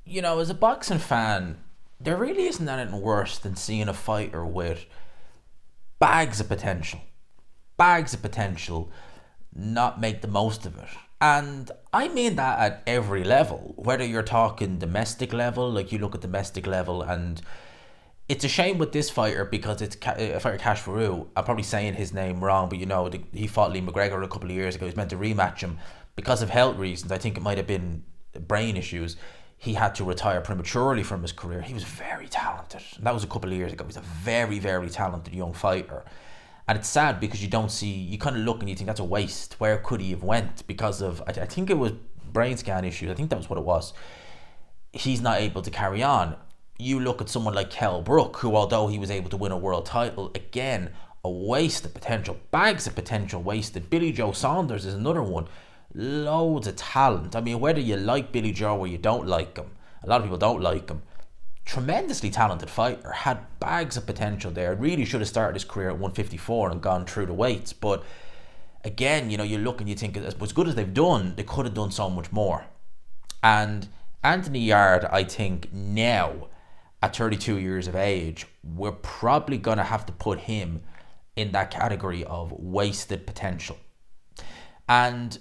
as a boxing fan, there really isn't anything worse than seeing a fighter with bags of potential, bags of potential, not make the most of it. And I mean that at every level, whether you're talking domestic level, like you look at domestic level, and it's a shame with this fighter because it's fighter Cash Farouk. I'm probably saying his name wrong, but he fought Lee McGregor a couple of years ago. He was meant to rematch him because of health reasons. I think it might have been brain issues. He had to retire prematurely from his career. He was very talented. That was a couple of years ago. He's a very, very talented young fighter. And it's sad because you kind of look and you think that's a waste. Where could he have went? Because of, I think it was brain scan issues. I think that was what it was. He's not able to carry on. You look at someone like Kell Brook, who although he was able to win a world title, again, a waste of potential. Bags of potential wasted. Billy Joe Saunders is another one. Loads of talent. I mean, whether you like Billy Joe or you don't like him, a lot of people don't like him. Tremendously talented fighter, had bags of potential there. Really should have started his career at 154 and gone through the weights. But again, you look and you think, as good as they've done, they could have done so much more. And Anthony Yarde, I think now, at 32 years of age, we're probably going to have to put him in that category of wasted potential. And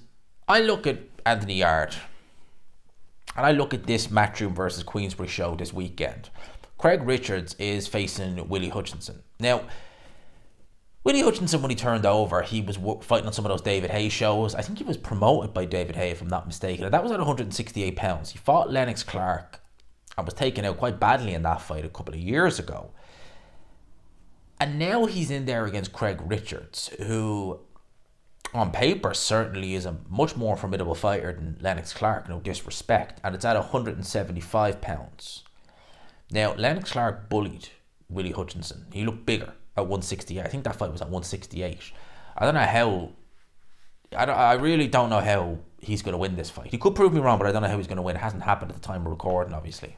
I look at Anthony Yarde, and I look at this Matchroom versus Queensberry show this weekend. Craig Richards is facing Willie Hutchinson. Now, Willie Hutchinson, when he turned over, he was fighting on some of those David Haye shows. I think he was promoted by David Haye, if I'm not mistaken. And that was at 168 pounds. He fought Lennox Clark and was taken out quite badly in that fight a couple of years ago. And now he's in there against Craig Richards, who on paper certainly is a much more formidable fighter than Lennox Clark, no disrespect, and it's at 175 pounds. Now, Lennox Clark bullied Willie Hutchinson. He looked bigger at 168. I think that fight was at 168. I really don't know how he's going to win this fight. He could prove me wrong, but I don't know how he's going to win. It hasn't happened at the time of recording, obviously.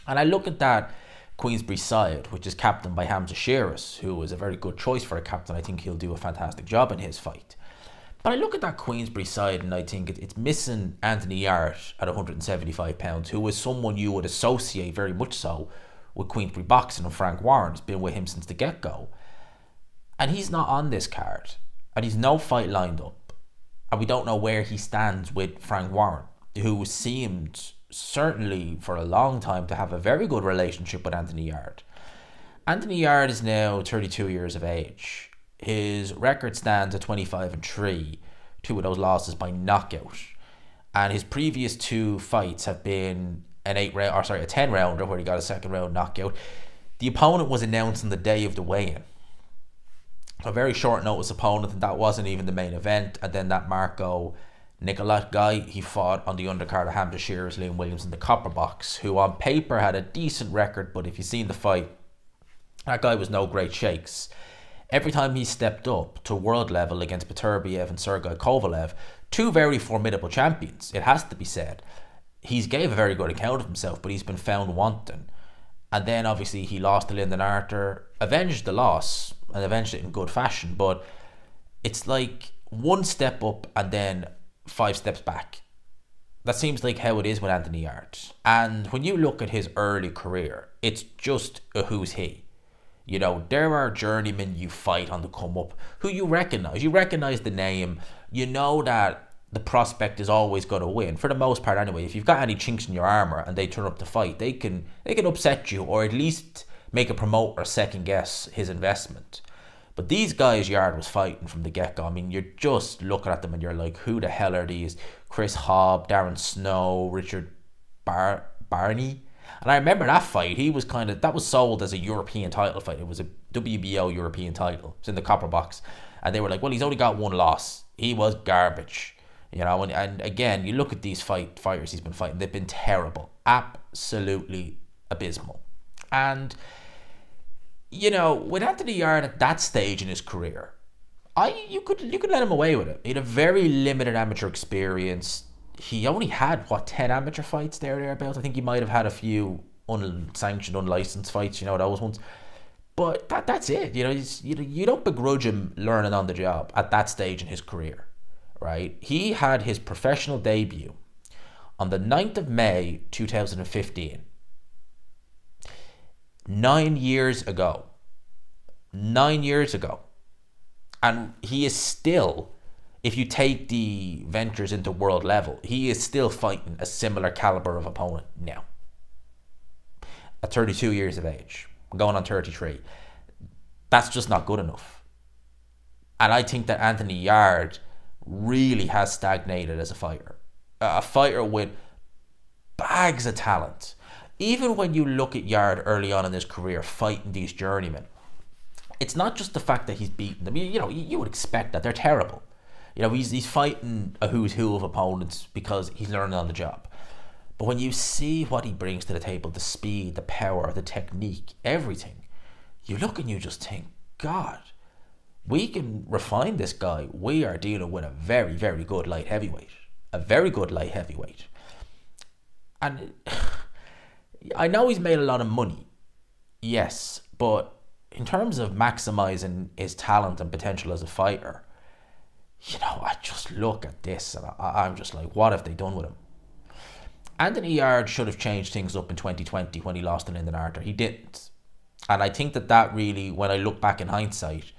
And I look at that Queensberry side, which is captained by Hamza Sheeris, who is a very good choice for a captain. I think he'll do a fantastic job in his fight. But I look at that Queensberry side and I think it's missing Anthony Yarde at 175 pounds, who is someone you would associate very much so with Queensberry boxing, and Frank Warren's been with him since the get-go. And he's not on this card. And he's no fight lined up. And we don't know where he stands with Frank Warren, who seemed certainly for a long time to have a very good relationship with Anthony Yarde. Anthony Yarde is now 32 years of age. His record stands at 25-3, 2 of those losses by knockout. And his previous 2 fights have been a 10-rounder where he got a second round knockout. The opponent was announced on the day of the weigh-in. A very short notice opponent, and that wasn't even the main event. And then that Marco Nicolat guy, he fought on the undercard of Hamza Sheeris, Liam Williams in the copper box, who on paper had a decent record, but if you've seen the fight, that guy was no great shakes. Every time he stepped up to world level against Beterbiev and Sergei Kovalev, 2 very formidable champions, it has to be said, he's gave a very good account of himself, but he's been found wanting. And then obviously he lost to Lyndon Arthur, avenged the loss, and avenged it in good fashion, but it's like 1 step up and then 5 steps back. That seems like how it is with Anthony Yarde. And when you look at his early career, it's just a who's he. There are journeymen you fight on the come up who you recognize. You recognize the name. You know that the prospect is always going to win, for the most part anyway. If you've got any chinks in your armor and they turn up to fight, they can upset you, or at least make a promoter second guess his investment. But these guys Yarde was fighting from the get-go. I mean, you're just looking at them and you're like, who the hell are these? Chris Hobb, Darren Snow, Richard Barney. And I remember that fight, that was sold as a European title fight. It was a WBO European title. It was in the copper box. And they were like, well, he's only got 1 loss. He was garbage. And again, you look at these fighters he's been fighting, they've been terrible. Absolutely abysmal. And with Anthony Yarde at that stage in his career, you could let him away with it. He had a very limited amateur experience. He only had 10 amateur fights thereabouts. I think he might have had a few unsanctioned, unlicensed fights, those ones. But that's it. You don't begrudge him learning on the job at that stage in his career, right? He had his professional debut on the 9th of May 2015. 9 years ago. 9 years ago. And he is still, if you take the ventures into world level, he is still fighting a similar caliber of opponent now. At 32 years of age, going on 33. That's just not good enough. And I think that Anthony Yarde really has stagnated as a fighter. A fighter with bags of talent. Even when you look at Yarde early on in his career fighting these journeymen, it's not just the fact that he's beaten them. You know, you would expect that. They're terrible. You know, he's fighting a who's who of opponents because he's learning on the job. But when you see what he brings to the table, the speed, the power, the technique, everything, you look and you just think, God, we can refine this guy. We are dealing with a very, very good light heavyweight. A very good light heavyweight. And I know he's made a lot of money. Yes, but in terms of maximizing his talent and potential as a fighter, you know, I just look at this and I'm just like, what have they done with him? Anthony Yarde should have changed things up in 2020 when he lost to Lyndon Arthur. He didn't. And I think that really, when I look back in hindsight,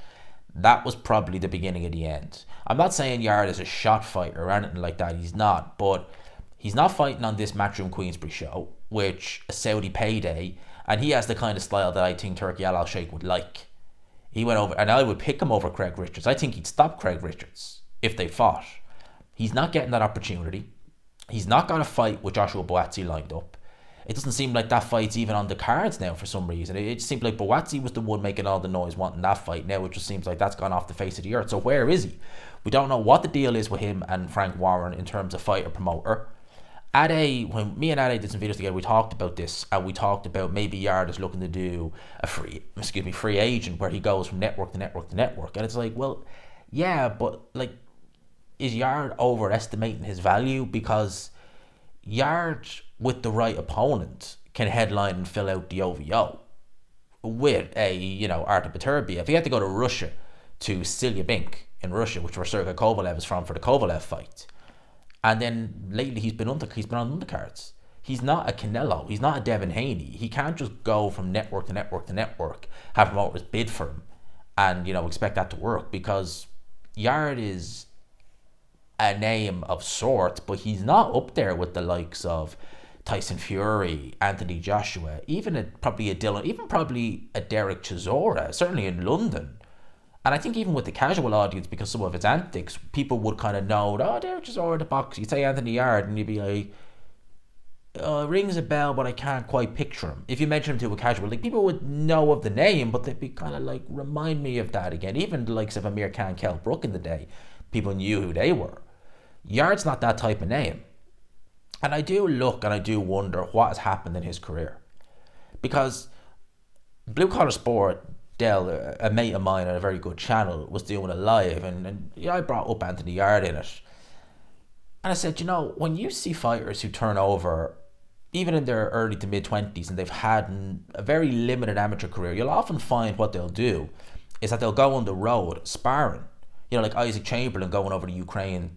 that was probably the beginning of the end. I'm not saying Yarde is a shot fighter or anything like that. He's not. But he's not fighting on this Matchroom Queensbury show, which a Saudi payday, and he has the kind of style that I think Turki Al Sheikh would like. He went over, and I would pick him over Craig Richards. I think he'd stop Craig Richards if they fought. He's not getting that opportunity. He's not got a fight with Joshua Buatsi lined up. It doesn't seem like that fight's even on the cards now for some reason. It just seemed like Buatsi was the one making all the noise wanting that fight. Now it just seems like that's gone off the face of the earth. So where is he? We don't know what the deal is with him and Frank Warren in terms of fighter promoter. Ade, when me and Ade did some videos together, we talked about this, and we talked about maybe Yarde is looking to do a free agent where he goes from network to network to network. And it's like, well, yeah, but like, is Yarde overestimating his value? Because Yarde, with the right opponent, can headline and fill out the OVO with a, you know, Artur Beterbiev. If he had to go to Russia, to Silyabinsk in Russia, which where Sergey Kovalev is from, for the Kovalev fight. And then lately he's been on undercards. He's not a Canelo. He's not a Devin Haney. He can't just go from network to network to network, have promoters bid for him, and, you know, expect that to work, because Yarde is a name of sorts, but he's not up there with the likes of Tyson Fury, Anthony Joshua, even probably a Dylan, even probably a Derek Chisora, certainly in London. And I think even with the casual audience, because some of his antics, people would kind of know, oh, Derek Chisora, the box. You'd say Anthony Yarde, and you'd be like, it rings a bell, but I can't quite picture him. If you mention him to a casual, like, people would know of the name, but they'd be kind of like, remind me of that again. Even the likes of Amir Khan, Kell Brook in the day, people knew who they were. Yarde's not that type of name. And I do look and I do wonder what has happened in his career. Because Blue Collar Sport, Del, a mate of mine on a very good channel, was doing a live, and I brought up Anthony Yarde in it. And I said, you know, when you see fighters who turn over, even in their early to mid-20s, and they've had a very limited amateur career, you'll often find what they'll do is that they'll go on the road sparring. You know, like Isaac Chamberlain going over to Ukraine,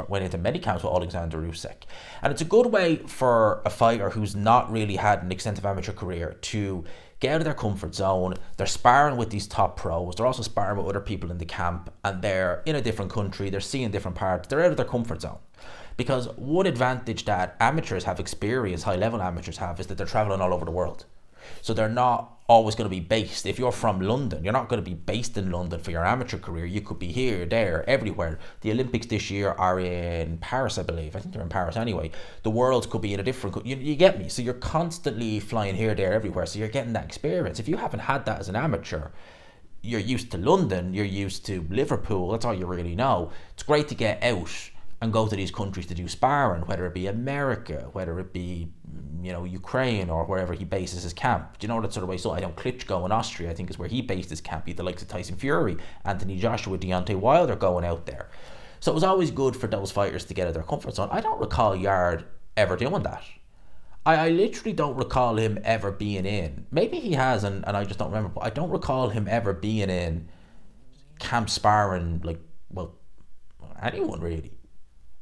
went into many camps with Alexander Usyk. And it's a good way for a fighter who's not really had an extensive amateur career to get out of their comfort zone. They're sparring with these top pros. They're also sparring with other people in the camp, and they're in a different country. They're seeing different parts. They're out of their comfort zone. Because one advantage that amateurs have experienced, high-level amateurs have, is that they're traveling all over the world. So they're not always going to be based. If you're from London, you're not going to be based in London for your amateur career. You could be here, there, everywhere. The Olympics this year are in Paris, I believe. I think they're in Paris anyway. The Worlds could be in a different... You get me? So you're constantly flying here, there, everywhere. So you're getting that experience. If you haven't had that as an amateur, you're used to London, you're used to Liverpool. That's all you really know. It's great to get out and go to these countries to do sparring, whether it be America, whether it be, you know, Ukraine, or wherever he bases his camp. Do you know, that sort of way? So I know Klitschko in Austria, I think, is where he based his camp. He had the likes of Tyson Fury, Anthony Joshua, Deontay Wilder going out there. So it was always good for those fighters to get out of their comfort zone. I don't recall Yarde ever doing that. I literally don't recall him ever being in. Maybe he has, and I just don't remember, but I don't recall him ever being in camp sparring, like, well, anyone really.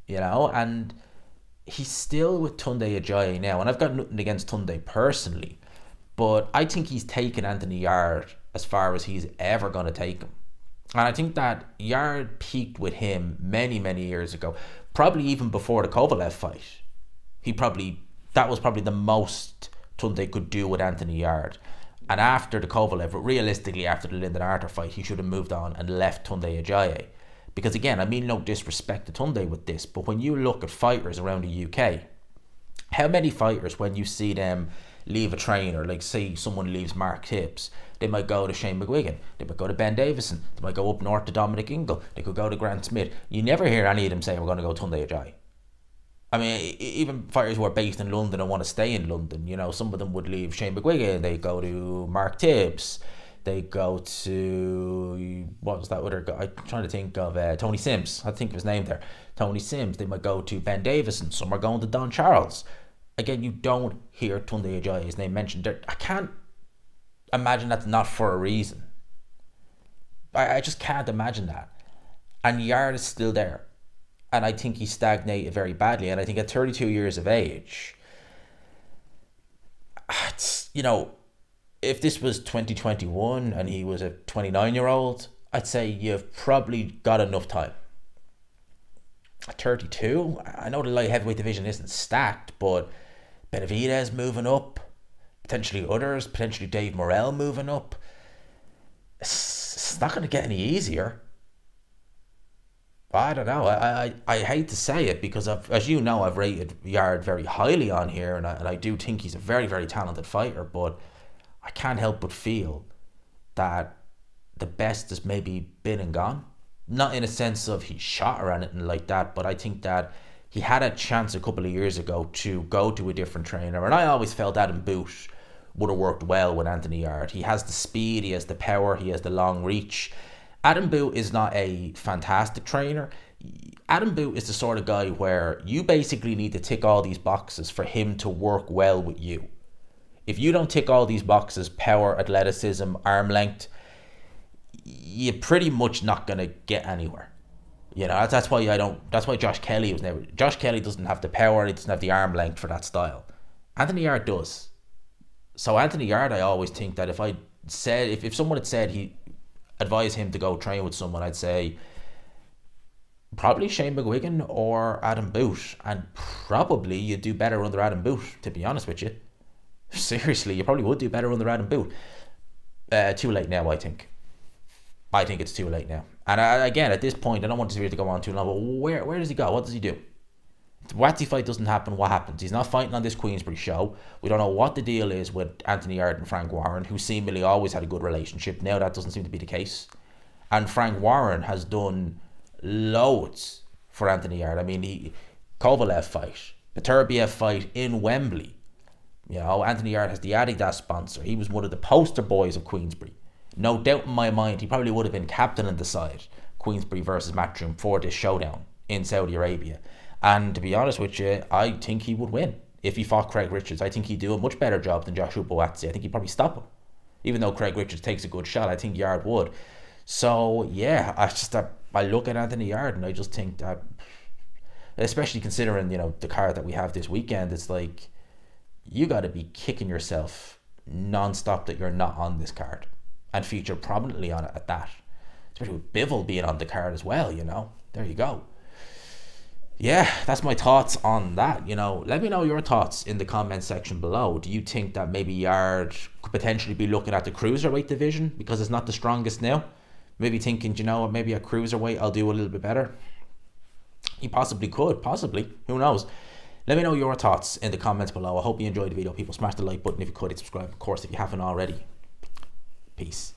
You know, and he's still with Tunde Ajayi now, and I've got nothing against Tunde personally, but I think he's taken Anthony Yarde as far as he's ever going to take him. And I think that Yarde peaked with him many, many years ago, probably even before the Kovalev fight. That was probably the most Tunde could do with Anthony Yarde. And after the Kovalev, but realistically after the Lyndon Arthur fight, he should have moved on and left Tunde Ajayi. Because again, I mean no disrespect to Tunde with this, but when you look at fighters around the UK, how many fighters, when you see them leave a trainer, like say someone leaves Mark Tibbs, they might go to Shane McGuigan, they might go to Ben Davison, they might go up north to Dominic Ingle, they could go to Grant Smith. You never hear any of them say, we're going to go Tunde Ajayi. I mean, even fighters who are based in London and want to stay in London, you know, some of them would leave Shane McGuigan, they go to Mark Tibbs, they go to, what was that other guy? I'm trying to think of Tony Sims. I think of his name there. Tony Sims. They might go to Ben Davison. Some are going to Don Charles. Again, you don't hear Tunde Ajayi's name mentioned there. I can't imagine that's not for a reason. I just can't imagine that. And Yarde is still there. And I think he stagnated very badly. And I think at 32 years of age, it's, you know, if this was 2021 and he was a 29-year-old, I'd say you've probably got enough time. At 32, I know the light heavyweight division isn't stacked, but Benavidez moving up, potentially others, potentially Dave Morrell moving up. It's not going to get any easier. I don't know. I hate to say it because, as you know, I've rated Yarde very highly on here, and I do think he's a very, very talented fighter, but I can't help but feel that the best has maybe been and gone. Not in a sense of he's shot or anything like that, but I think that he had a chance a couple of years ago to go to a different trainer. And I always felt Adam Boot would have worked well with Anthony Yarde. He has the speed, he has the power, he has the long reach. Adam Boot is not a fantastic trainer. Adam Boot is the sort of guy where you basically need to tick all these boxes for him to work well with you. If you don't tick all these boxes, power, athleticism, arm length, you're pretty much not going to get anywhere. You know, that's why Josh Kelly was never. Josh Kelly doesn't have the power, he doesn't have the arm length for that style. Anthony Yarde does. So Anthony Yarde, I always think that if someone had said he advised him to go train with someone, I'd say probably Shane McGuigan or Adam Boot, and probably you'd do better under Adam Boot, to be honest with you. Seriously, you probably would do better under Adam Boot. Too late now, I think. I think it's too late now. And again, at this point, I don't want this video to go on too long, but where does he go? What does he do? If the Watsy fight doesn't happen, what happens? He's not fighting on this Queensbury show. We don't know what the deal is with Anthony Yarde and Frank Warren, who seemingly always had a good relationship. Now that doesn't seem to be the case. And Frank Warren has done loads for Anthony Yarde. I mean, the Kovalev fight, the Turbiev fight in Wembley. You know, Anthony Yarde has the Adidas sponsor. He was one of the poster boys of Queensbury. No doubt in my mind, he probably would have been captain in the side, Queensbury versus Matchroom, for this showdown in Saudi Arabia. And to be honest with you, I think he would win if he fought Craig Richards. I think he'd do a much better job than Joshua Buatsi. I think he'd probably stop him. Even though Craig Richards takes a good shot, I think Yarde would. So, yeah, I look at Anthony Yarde and I just think that, especially considering, you know, the card that we have this weekend, it's like, you got to be kicking yourself non-stop that you're not on this card and feature prominently on it at that. Especially with Bivol being on the card as well, you know. There you go. Yeah, that's my thoughts on that. You know, let me know your thoughts in the comment section below. Do you think that maybe Yarde could potentially be looking at the cruiserweight division because it's not the strongest now? Maybe thinking, you know what, maybe at cruiserweight I'll do a little bit better. He possibly could, possibly. Who knows? Let me know your thoughts in the comments below. I hope you enjoyed the video, people. Smash the like button if you could, and subscribe, of course, if you haven't already. Peace.